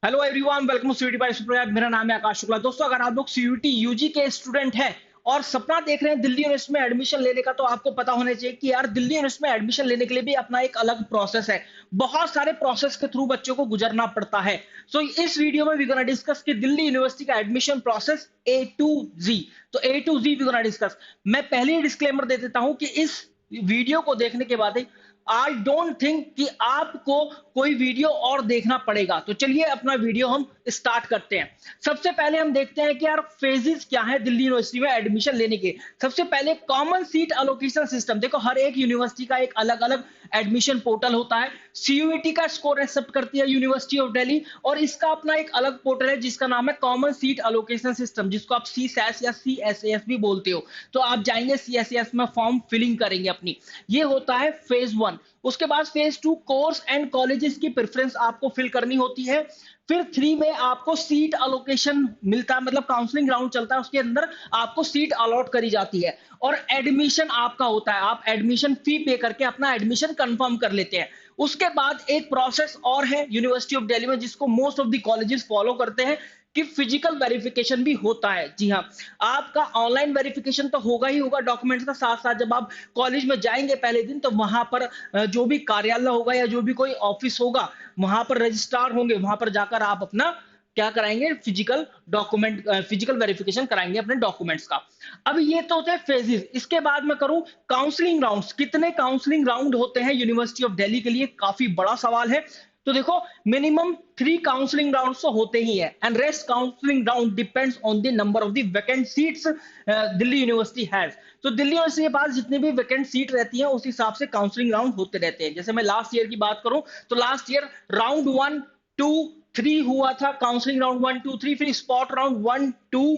Hello everyone, welcome to CUET by Suprayag. मेरा नाम है आकाश शुक्ला। दोस्तों, अगर आप लोग सीयूटी यूजी के स्टूडेंट हैं और सपना देख रहे हैं दिल्ली यूनिवर्सिटी में एडमिशन लेने का, तो आपको पता होना चाहिए कि यार दिल्ली यूनिवर्सिटी में एडमिशन लेने के लिए भी अपना एक अलग प्रोसेस है। बहुत सारे प्रोसेस के थ्रू बच्चों को गुजरना पड़ता है। सो इस वीडियो में वी गोना डिस्कस कि दिल्ली यूनिवर्सिटी का admission process A to Z. तो A to Z we gonna discuss. मैं पहले ही डिस्क्लेमर दे देता हूं कि इस वीडियो को देखने के बाद आई डोंट थिंक कि आपको कोई वीडियो और देखना पड़ेगा। तो चलिए अपना वीडियो हम स्टार्ट करते हैं। सबसे पहले हम देखते हैं कि यार फेजेस क्या है दिल्ली यूनिवर्सिटी में एडमिशन लेने के। सबसे पहले कॉमन सीट एलोकेशन सिस्टम। देखो, हर एक यूनिवर्सिटी का एक अलग अलग एडमिशन पोर्टल होता है। सीयूईटी का स्कोर एक्सेप्ट करती है यूनिवर्सिटी ऑफ दिल्ली, और इसका अपना एक अलग पोर्टल है जिसका नाम है कॉमन सीट एलोकेशन सिस्टम, जिसको आप सी सैस या सी एस एस भी बोलते हो। तो आप जाएंगे सी एस एस में फॉर्म फिलिंग करेंगे अपनी। ये होता है फेज वन। उसके बाद phase two course and colleges की प्रेफरेंस आपको फिल करनी होती है। फिर थ्री में आपको सीट अलोकेशन मिलता है, मतलब काउंसलिंग राउंड चलता है, उसके अंदर आपको सीट अलॉट करी जाती है और एडमिशन आपका होता है। आप एडमिशन फी पे करके अपना एडमिशन कंफर्म कर लेते हैं। उसके बाद एक प्रोसेस और है यूनिवर्सिटी ऑफ दिल्ली में, जिसको most of the colleges follow करते हैं, कि फिजिकल वेरिफिकेशन भी होता है। जी हाँ, आपका ऑनलाइन वेरिफिकेशन तो होगा ही होगा डॉक्यूमेंट्स का, साथ साथ जब आप कॉलेज में जाएंगे पहले दिन, तो वहां पर जो भी कार्यालय होगा या जो भी कोई ऑफिस होगा, वहां पर रजिस्ट्रार होंगे, वहां पर जाकर आप अपना क्या कराएंगे, फिजिकल वेरिफिकेशन कराएंगे अपने डॉक्यूमेंट्स का। अब ये तो होते हैं फेजेस। इसके बाद मैं करूं काउंसलिंग राउंड्स। कितने काउंसलिंग राउंड होते हैं यूनिवर्सिटी ऑफ दिल्ली के लिए, काफी बड़ा सवाल है। तो देखो, मिनिमम 3 काउंसलिंग राउंड तो होते ही है, and rest counselling round depends on the number of the vacant seats Delhi university has. तो दिल्ली यूनिवर्सिटी के पास जितनी भी वैकेंट सीट रहती है, उस हिसाब से काउंसलिंग राउंड होते रहते हैं। जैसे मैं लास्ट ईयर की बात करूं, तो लास्ट ईयर राउंड 1 2 3 हुआ था, काउंसलिंग राउंड 1 2 3, फिर स्पॉट राउंड 1 2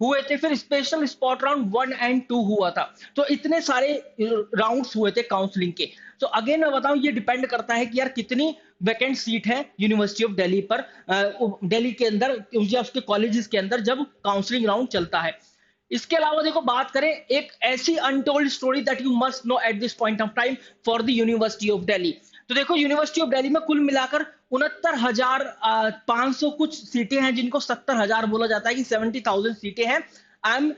हुए थे, फिर स्पेशल स्पॉट राउंड 1 एंड 2 हुआ था। तो इतने सारे राउंड्स हुए थे काउंसलिंग के। तो अगेन मैं बताऊं, ये डिपेंड करता है कि यार कितनी वैकेंट सीट है यूनिवर्सिटी ऑफ दिल्ली पर, दिल्ली के अंदर या उसके कॉलेजेस के अंदर जब काउंसलिंग राउंड चलता है। इसके अलावा देखो, बात करें एक ऐसी untold story that you must know at this point of time for the university of Delhi. तो देखो, यूनिवर्सिटी ऑफ दिल्ली में कुल मिलाकर 69,500 कुछ सीटें हैं, जिनको 70,000 बोला जाता है कि 70,000 सीटें हैं। I am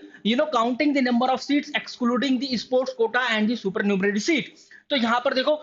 counting the number of seats excluding the sports quota and the super numerary seat. तो यहां पर देखो,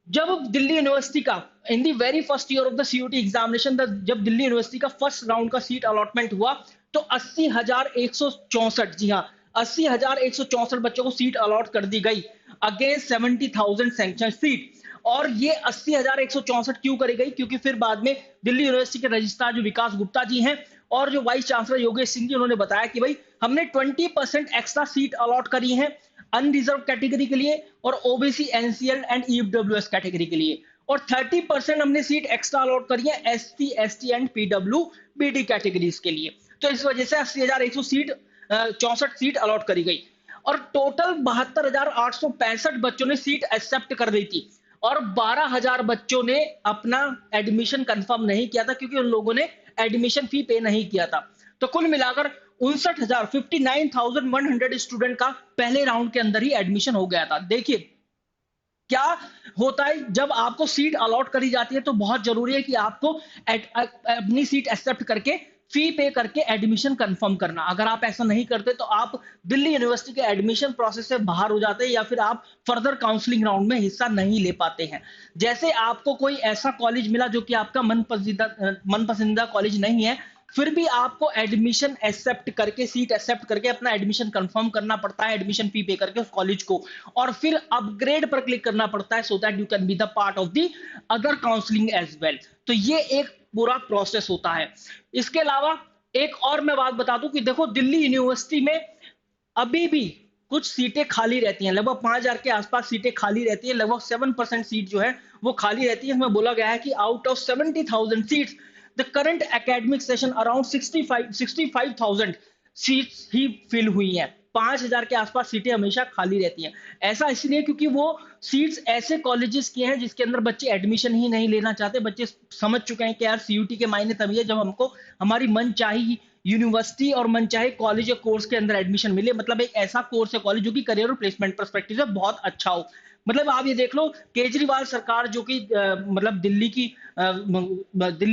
जब दिल्ली यूनिवर्सिटी का in the very first year of the CUET examination, जब दिल्ली यूनिवर्सिटी का फर्स्ट राउंड का सीट अलॉटमेंट हुआ, तो 80,164, जी हाँ, 80,164 बच्चों को सीट अलॉट कर दी गई अगेंस्ट 70,000 सैंक्शन सीट। और ये 80,164 क्यों करी गई? क्योंकि फिर बाद में दिल्ली यूनिवर्सिटी के रजिस्ट्रार जो विकास गुप्ता जी हैं और जो वाइस चांसलर योगेश सिंह जी, उन्होंने बताया कि भाई हमने 20% एक्स्ट्रा सीट अलॉट करी है अनरिजर्व कैटेगरी के लिए और OBC, NCL and EWS category के लिए, और 30% हमने सीट एक्स्ट्रा अलॉट करी है ST, ST and PWBD categories के लिए। तो इस वजह से 80,100 सीट 64 सीट अलॉट करी गई, और टोटल 72,865 बच्चों ने सीट एक्सेप्ट कर दी थी, और 12,000 बच्चों ने अपना एडमिशन कंफर्म नहीं किया था, क्योंकि उन लोगों ने एडमिशन फी पे नहीं किया था। तो कुल मिलाकर 59,100 स्टूडेंट का पहले राउंड के अंदर ही एडमिशन हो गया था। देखिए क्या होता है, जब आपको सीट अलॉट करी जाती है, तो बहुत जरूरी है कि आपको अपनी सीट एक्सेप्ट करके फी पे करके एडमिशन कंफर्म करना। अगर आप ऐसा नहीं करते, तो आप दिल्ली यूनिवर्सिटी के एडमिशन प्रोसेस से बाहर हो जाते हैं, या फिर आप फर्दर काउंसलिंग राउंड में हिस्सा नहीं ले पाते हैं। जैसे आपको कोई ऐसा कॉलेज मिला जो कि आपका मनपसंदीदा कॉलेज नहीं है, फिर भी आपको एडमिशन एक्सेप्ट करके, सीट एक्सेप्ट करके अपना एडमिशन कंफर्म करना पड़ता है, एडमिशन फी पे करके उस कॉलेज को, और फिर अपग्रेड पर क्लिक करना पड़ता है, so that you can be the part of the other counselling as well. तो ये एक पूरा प्रोसेस होता है। इसके अलावा एक और मैं बात बता दूं कि देखो, दिल्ली यूनिवर्सिटी में अभी भी कुछ सीटें खाली रहती हैं, लगभग 5,000 के आसपास सीटें खाली रहती है, लगभग 7% सीट जो है वो खाली रहती है। इसमें बोला गया है कि out of 70,000 seats, the current academic session around 65,000 seats ही फिल हुई हैं। 5,000 के आसपास सीटें हमेशा खाली रहती हैं। ऐसा इसलिए क्योंकि वो सीट्स ऐसे कॉलेजेस की हैं जिसके अंदर बच्चे एडमिशन ही नहीं लेना चाहते। बच्चे समझ चुके हैं कि यार सीयूटी के मायने तभी है जब हमको हमारी मन चाही यूनिवर्सिटी और मनचाहे कॉलेज या कोर्स के अंदर एडमिशन मिले, मतलब एक ऐसा कोर्स या कॉलेज जो कि करियर और प्लेसमेंट पर्सपेक्टिव से बहुत अच्छा हो। मतलब आप ये देख लो, केजरीवाल सरकार जो कि मतलब दिल्ली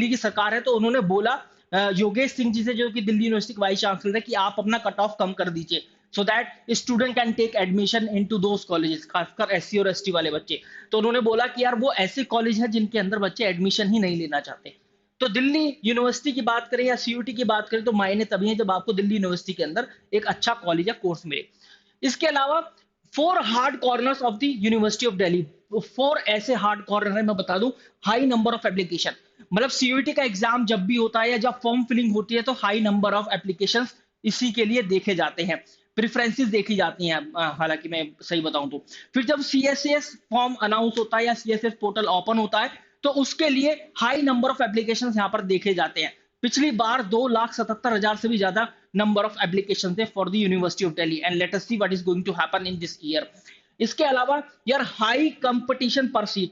की सरकार है, तो उन्होंने बोला योगेश सिंह जी से, जो कि दिल्ली यूनिवर्सिटी के वाइस चांसलर है, कि आप अपना कट ऑफ कम कर दीजिए, so that student can take admission into those colleges, खासकर एससी और एसटी वाले बच्चे। तो उन्होंने बोला कि यार वो ऐसे कॉलेज हैं जिनके अंदर बच्चे एडमिशन ही नहीं लेना चाहते। तो दिल्ली यूनिवर्सिटी की बात करें या सीयूटी की बात करें, तो मायने तभी है जब आपको दिल्ली यूनिवर्सिटी के अंदर एक अच्छा कॉलेज या कोर्स मिले। इसके अलावा 4 hard corners of the university of Delhi, 4 ऐसे हार्ड कॉर्नर है, मैं बता दूं। हाई नंबर ऑफ एप्लीकेशन, मतलब सीयूटी का एग्जाम जब भी होता है या जब फॉर्म फिलिंग होती है, तो हाई नंबर ऑफ एप्लीकेशंस इसी के लिए देखे जाते हैं, प्रेफरेंसेस देखी जाती हैं, हालांकि मैं सही बताऊं तो। फिर जब सीएसएस फॉर्म अनाउंस होता है या सीएसएस पोर्टल ओपन होता है, तो उसके लिए हाई नंबर ऑफ एप्लीकेशंस यहां पर देखे जाते हैं। पिछली बार 2,77,000 से भी ज्यादा नंबर ऑफ एप्लीकेशन थे for the university of Delhi, and let us see what is going to happen in this year. इसके अलावा यार हाई कंपटीशन पर सीट,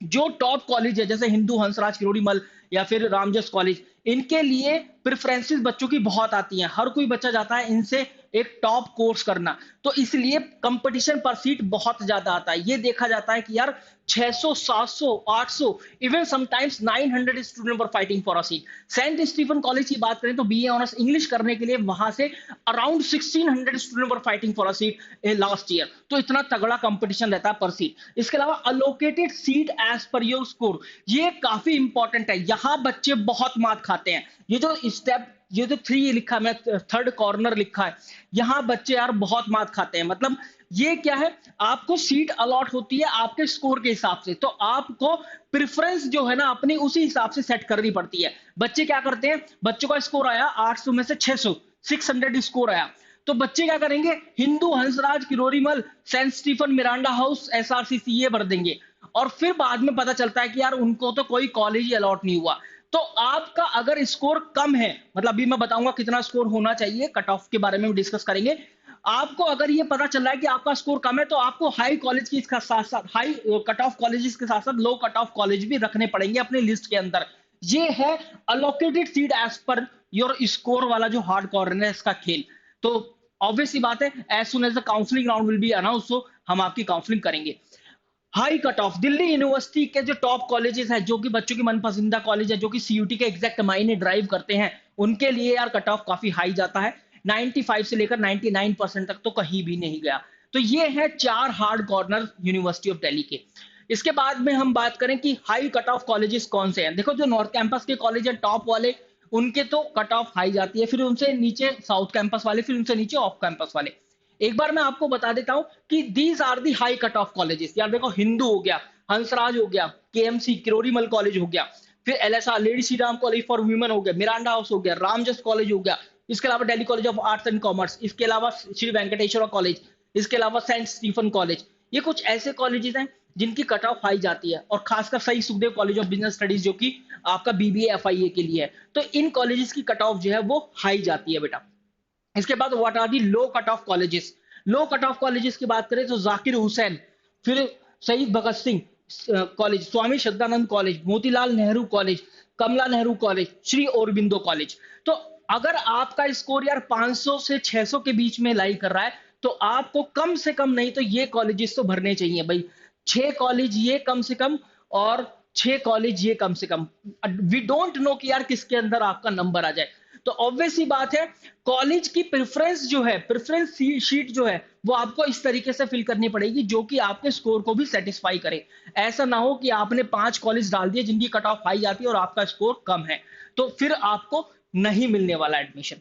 जो टॉप कॉलेज है जैसे हिंदू हंसराज किरोड़ीमल या फिर रामजस कॉलेज, इनके लिए प्रेफरेंसेस बच्चों की बहुत आती हैं, हर कोई बच्चा जाता है इनसे एक टॉप कोर्स करना, तो इसलिए कंपटीशन पर सीट बहुत ज्यादा आता है। ये देखा जाता है कि यार 600, 700, 800, even sometimes 900 student were fighting for a seat. Saint Stephen college की बात करें तो बीए ऑनर्स इंग्लिश करने के लिए वहां से around 1600 student were fighting for a seat last year. तो इतना तगड़ा कंपटीशन रहता है पर सीट। इसके अलावा allocated seat as per your score, ये काफी इंपॉर्टेंट है। यहाँ बच्चे बहुत मात खाते हैं। ये जो स्टेप, ये जो 3 लिखा है, मैं थर्ड कॉर्नर लिखा है, यहाँ बच्चे यार बहुत मात खाते हैं। मतलब ये क्या है, आपको सीट अलॉट होती है आपके स्कोर के हिसाब से, तो आपको प्रेफरेंस जो है ना अपनी उसी हिसाब से सेट करनी पड़ती है। बच्चे क्या करते हैं, बच्चों का स्कोर आया 800 में से 600, 600 स्कोर आया, तो बच्चे क्या करेंगे, Hindu Hansraj Kirorimal, saint Stephen, Miranda house, SRCC ये भर देंगे, और फिर बाद में पता चलता है कि यार उनको तो कोई कॉलेज ही अलॉट नहीं हुआ। तो आपका अगर स्कोर कम है, मतलब अभी मैं बताऊंगा कितना स्कोर होना चाहिए, कट ऑफ के बारे में डिस्कस करेंगे। आपको अगर ये पता चल रहा है कि आपका स्कोर कम है, तो आपको हाई कॉलेज की साथ साथ हाई कट ऑफ कॉलेजेस के साथ साथ लो कट ऑफ कॉलेज भी रखने पड़ेंगे अपनी लिस्ट के अंदर। ये है allocated seat as per your score वाला जो हार्ड कॉर्नर है इसका खेल। तो ऑब्वियस सी बात है, as soon as the counselling round will be announce, so हम आपकी काउंसलिंग करेंगे। High cut off, Delhi university के जो टॉप कॉलेजेस हैं, जो कि बच्चों की मनपसंदीदा कॉलेज है, जो कि सीयूटी के एग्जैक्ट मायने ड्राइव करते हैं, उनके लिए यार कट ऑफ काफी हाई जाता है। 95 से लेकर 99% तक तो कहीं भी नहीं गया। तो ये है 4 hard corner university of Delhi के। इसके बाद में हम बात करें कि हाई कट ऑफ कॉलेजेस कौन से हैं। देखो, जो नॉर्थ कैंपस के कॉलेज है टॉप वाले, उनके तो कट ऑफ हाई जाती है, फिर उनसे नीचे साउथ कैंपस वाले, फिर उनसे नीचे ऑफ कैंपस वाले। एक बार मैं आपको बता देता हूं कि these are the high cut off colleges. यार देखो, हिंदू हो गया, हंसराज हो गया, केएमसी किरोड़ीमल कॉलेज हो गया, फिर LSR lady Shri Ram college for women हो गया, मिरांडा हाउस हो गया, रामजस कॉलेज हो गया, इसके अलावा Delhi college of arts and commerce, इसके अलावा श्री वेंकटेश्वरा कॉलेज, इसके अलावा सेंट स्टीफन कॉलेज। ये कुछ ऐसे कॉलेजेस हैं जिनकी कट ऑफ हाई जाती है, और खासकर सही Sukhdev college of business studies जो कि आपका बीबीए एफआईए के लिए है। तो इन कॉलेजेस की कट ऑफ जो है वो हाई जाती है बेटा। इसके बाद what are the low cut off colleges. Low cut off colleges की बात करें तो जाकिर हुसैन, फिर Shaheed Bhagat Singh college, Swami Shraddhanand college, Motilal Nehru college, Kamla Nehru college, Shri Aurobindo college. तो अगर आपका स्कोर यार 500 से 600 के बीच में लाई कर रहा है, तो आपको कम से कम नहीं तो ये कॉलेजेस तो भरने चाहिए भाई। 6 कॉलेज ये कम से कम, और 6 कॉलेज ये कम से कम। वी डोंट नो कि यार किसके अंदर आपका नंबर आ जाए। तो ऑब्वियस ही बात है, कॉलेज की प्रेफरेंस जो है, प्रेफरेंस शीट जो है, वो आपको इस तरीके से फिल करनी पड़ेगी जो कि आपके स्कोर को भी सेटिस्फाई करे। ऐसा ना हो कि आपने 5 कॉलेज डाल दिए जिनकी कट ऑफ हाई जाती है और आपका स्कोर कम है, तो फिर आपको नहीं मिलने वाला एडमिशन।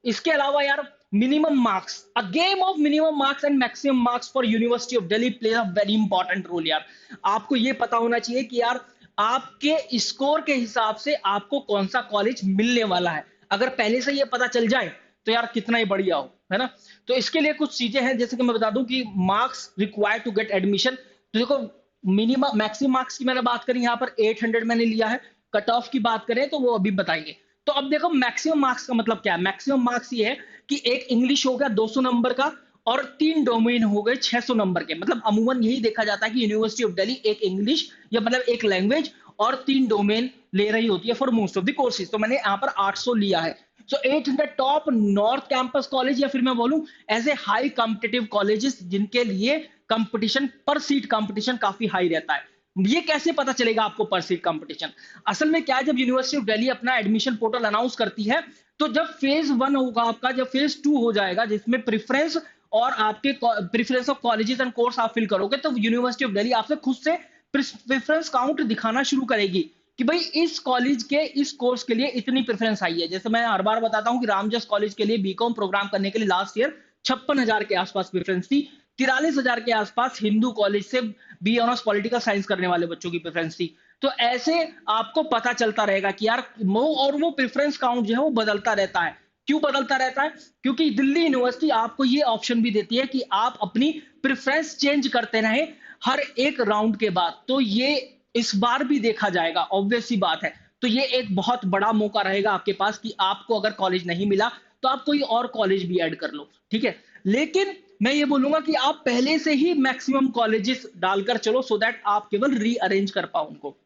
इसके अलावा यार, minimum marks, a game of minimum marks and maximum marks for university of Delhi play a very important role. यार आपको ये पता होना चाहिए कि यार आपके स्कोर के हिसाब से आपको कौन सा कॉलेज मिलने वाला है। अगर पहले से ये पता चल जाए तो यार कितना ही बढ़िया हो, है ना। तो इसके लिए कुछ चीजें हैं, जैसे कि मैं बता दूं कि marks required to get admission. तो देखो, मिनिमम मैक्सिमम मार्क्स की मैंने बात करी, यहाँ पर 800 मैंने लिया है। कट ऑफ की बात करें तो वो अभी बताएंगे। तो अब देखो, मैक्सिमम मार्क्स का मतलब क्या है। मैक्सिमम मार्क्स ये है कि एक इंग्लिश हो गया 200 नंबर का, और 3 डोमेन हो गए 600 नंबर के। मतलब अमूमन यही देखा जाता है कि यूनिवर्सिटी ऑफ दिल्ली एक इंग्लिश या मतलब एक लैंग्वेज और 3 डोमेन ले रही होती है for most of the courses. तो मैंने यहाँ पर 800 लिया है। सो 800 टॉप नॉर्थ कैंपस कॉलेज, या फिर मैं बोलूं ऐसे हाई कॉम्पिटिटिव कॉलेजेस जिनके लिए कंपटीशन पर सीट कंपटीशन काफी हाई रहता है। ये कैसे पता चलेगा आपको पर सीट कंपटीशन? असल में क्या है, जब यूनिवर्सिटी ऑफ दिल्ली अपना एडमिशन पोर्टल अनाउंस करती है, तो जब फेज 1 होगा आपका, जब फेज 2 हो जाएगा जिसमें प्रेफरेंस और आपके preference of colleges and course आप फिल करोगे, तो यूनिवर्सिटी ऑफ दिल्ली आपसे खुद से प्रेफरेंस काउंट दिखाना शुरू करेगी कि भाई इस कॉलेज के इस कोर्स के लिए इतनी प्रेफरेंस आई है। जैसे मैं हर बार बताता हूं कि रामजस कॉलेज के लिए बीकॉम प्रोग्राम करने के लिए लास्ट ईयर 56,000 के आसपास प्रेफरेंस थी। 43,000 के आसपास हिंदू कॉलेज से बी ऑनर्स पॉलिटिकल साइंस करने वाले बच्चों की प्रेफरेंस थी। तो ऐसे आपको पता चलता रहेगा कि यार वो प्रेफरेंस काउंट जो है वो बदलता रहता है। क्यों बदलता रहता है? क्योंकि दिल्ली यूनिवर्सिटी आपको ये ऑप्शन भी देती है कि आप अपनी प्रेफरेंस चेंज करते रहें हर एक राउंड के बाद। तो ये इस बार भी देखा जाएगा, ऑब्वियस सी बात है। तो ये एक बहुत बड़ा मौका रहेगा आपके पास कि आपको अगर कॉलेज नहीं मिला तो आप कोई और कॉलेज भी ऐड कर लो, ठीक है। लेकिन मैं ये बोलूंगा कि आप पहले से ही मैक्सिमम कॉलेजेस डालकर चलो, सो दैट आप केवल रीअरेंज कर पाओ उनको।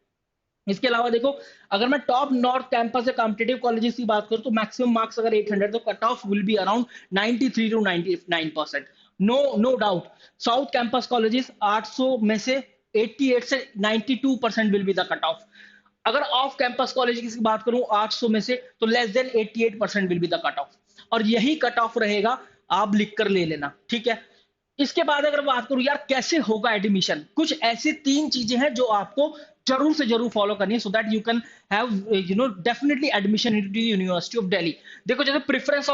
इसके अलावा देखो, अगर मैं टॉप नॉर्थ कैंपस या कॉम्पिटिटिव कॉलेजेस की बात करूं, तो मैक्सिमम मार्क्स अगर 800, तो cut off will be around 93 to 99%। No doubt south campus colleges 800 में से 88 से 92% will be the cut off. अगर ऑफ कैंपस कॉलेज की बात करूं 800 में से, तो less than 88% will be the cut off, और यही कट ऑफ रहेगा, आप लिख कर ले लेना, ठीक है। इसके बाद अगर बात करूं यार कैसे होगा एडमिशन, कुछ ऐसी 3 चीजें हैं जो आपको जरूर से जरूर फॉलो करनी है, so that you can have definitely admission into university of Delhi. देखो, जैसे preference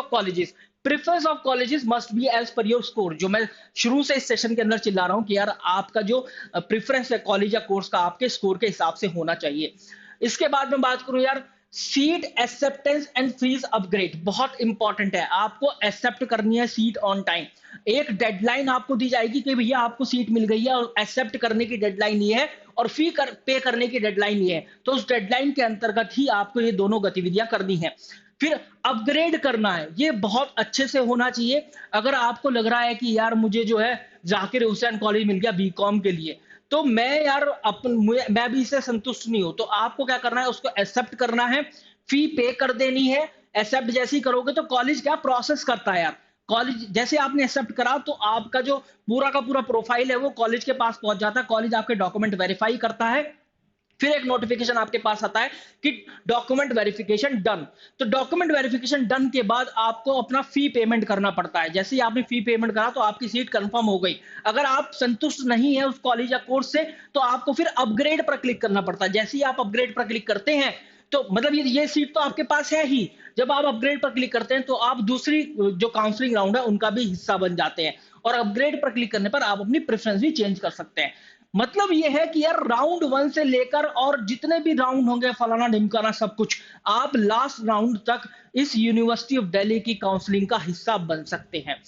of colleges must be as per your score. जो मैं शुरू से इस सेशन के अंदर चिल्ला रहा हूं कि यार आपका जो प्रेफरेंस है कॉलेज या कोर्स का, आपके स्कोर के हिसाब से होना चाहिए। इसके बाद में बात करूं यार, seat acceptance and fees upgrade बहुत इंपॉर्टेंट है। आपको एक्सेप्ट करनी है सीट ऑन टाइम। एक डेडलाइन आपको दी जाएगी कि भैया आपको सीट मिल गई है, और एक्सेप्ट करने की डेडलाइन ये है, और पे करने की डेडलाइन ये है। तो उस डेडलाइन के अंतर्गत ही आपको ये दोनों गतिविधियां करनी है। फिर अपग्रेड करना है, ये बहुत अच्छे से होना चाहिए। अगर आपको लग रहा है कि यार मुझे जो है जाकिर हुसैन कॉलेज मिल गया बीकॉम के लिए, तो मैं भी इससे संतुष्ट नहीं हूं, तो आपको क्या करना है, उसको एक्सेप्ट करना है, फी पे कर देनी है। एक्सेप्ट जैसे ही करोगे तो कॉलेज क्या प्रोसेस करता है यार, कॉलेज जैसे आपने एक्सेप्ट करा तो आपका जो पूरा का पूरा प्रोफाइल है वो कॉलेज के पास पहुंच जाता है। कॉलेज आपके डॉक्यूमेंट वेरीफाई करता है, फिर एक नोटिफिकेशन आपके पास आता है कि डॉक्यूमेंट वेरिफिकेशन डन। तो डॉक्यूमेंट वेरिफिकेशन डन के बाद आपको अपना फी पेमेंट करना पड़ता है। जैसे ही आपने फी पेमेंट करा तो आपकी सीट कंफर्म हो गई। अगर आप संतुष्ट नहीं है उस कॉलेज या कोर्स से, तो आपको फिर अपग्रेड पर क्लिक करना पड़ता है। जैसे ही आप अपग्रेड पर क्लिक करते हैं, तो मतलब ये सीट तो आपके पास है ही। जब आप अपग्रेड पर क्लिक करते हैं तो आप दूसरी जो काउंसलिंग राउंड है उनका भी हिस्सा बन जाते हैं, और अपग्रेड पर क्लिक करने पर आप अपनी प्रेफरेंस भी चेंज कर सकते हैं। मतलब ये है कि यार राउंड 1 से लेकर और जितने भी राउंड होंगे, फलाना ढिमकाना सब कुछ, आप लास्ट राउंड तक इस यूनिवर्सिटी ऑफ दिल्ली की काउंसलिंग का हिस्सा बन सकते हैं।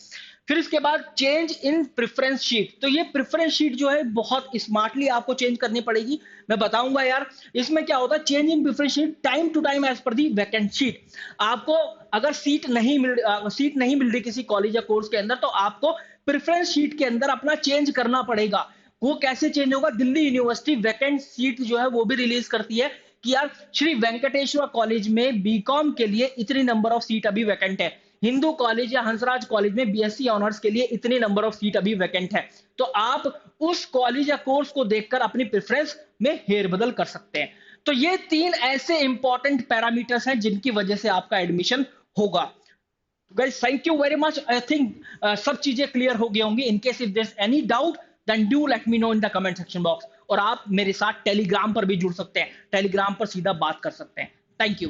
फिर इसके बाद चेंज इन प्रेफरेंस शीट। तो ये प्रेफरेंस शीट जो है बहुत स्मार्टली आपको चेंज करनी पड़ेगी, मैं बताऊंगा यार। इसमें क्या होता है, change in preference sheet time to time as per the vacant sheet. आपको अगर सीट नहीं मिल रही किसी कॉलेज या कोर्स के अंदर, तो आपको प्रेफरेंस शीट के अंदर अपना चेंज करना पड़ेगा। वो कैसे चेंज होगा, दिल्ली यूनिवर्सिटी वैकेंट सीट जो है वो भी रिलीज करती है कि यार श्री वेंकटेश्वर कॉलेज में बीकॉम के लिए इतनी नंबर ऑफ सीट अभी वैकेंट है, हिंदू कॉलेज या हंसराज कॉलेज में बीएससी ऑनर्स के लिए इतनी नंबर ऑफ सीट अभी वैकेंट है। तो आप उस कॉलेज या कोर्स को देखकर अपनी प्रेफरेंस में हेरबदल कर सकते हैं। तो ये 3 ऐसे इंपॉर्टेंट पैरामीटर्स हैं जिनकी वजह से आपका एडमिशन होगा। Guys, thank you very much. I think सब चीजें क्लियर हो गई होंगी। In case if there is any doubt, then do let me know in the comment section box। और आप मेरे साथ टेलीग्राम पर भी जुड़ सकते हैं, टेलीग्राम पर सीधा बात कर सकते हैं। Thank you.